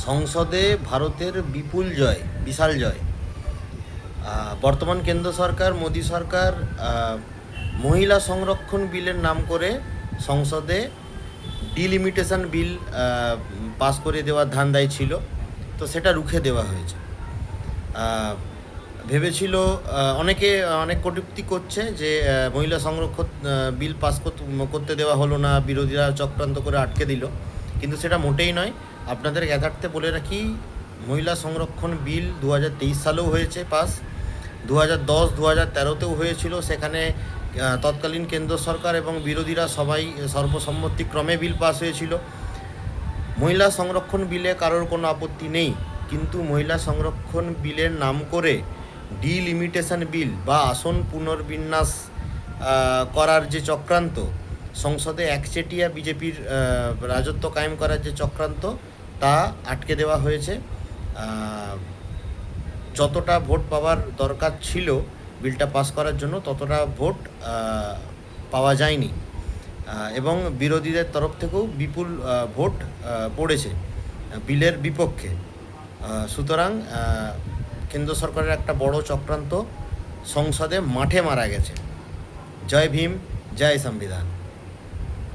সংসদে ভারতের বিপুল জয়, বিশাল জয়। বর্তমান কেন্দ্র সরকার, মোদী সরকার মহিলা সংরক্ষণ বিলের নাম করে সংসদে ডিলিমিটেশন বিল পাস করে দেওয়ার ধান্দায় ছিল, তো সেটা রুখে দেওয়া হয়েছে। ভেবেছিল অনেকে অনেক কটূক্তি করছে যে মহিলা সংরক্ষণ বিল পাস করতে দেওয়া হলো না, বিরোধীরা চক্রান্ত করে আটকে দিল, কিন্তু সেটা মোটেই নয়। আপনাদের জ্ঞাতার্থে বলে রাখি, মহিলা সংরক্ষণ বিল 2023 সালেও হয়েছে পাস, 2010, 2013তেও হয়েছিল। সেখানে তৎকালীন কেন্দ্র সরকার এবং বিরোধীরা সবাই সর্বসম্মতিক্রমে বিল পাস হয়েছিল। মহিলা সংরক্ষণ বিলে কারোর কোনো আপত্তি নেই, কিন্তু মহিলা সংরক্ষণ বিলের নাম করে ডিলিমিটেশন বিল বা আসন পুনর্বিন্যাস করার যে চক্রান্ত, সংসদে একচেটিয়া বিজেপির রাজত্ব কায়েম করার যে চক্রান্ত, তা আটকে দেওয়া হয়েছে। যতটা ভোট পাওয়ার দরকার ছিল বিলটা পাস করার জন্য, ততটা ভোট পাওয়া যায়নি এবং বিরোধীদের তরফ থেকেও বিপুল ভোট পড়েছে বিলের বিপক্ষে। সুতরাং কেন্দ্র সরকারের একটা বড় চক্রান্ত সংসদে মাঠে মারা গেছে। জয় ভীম, জয় সংবিধান।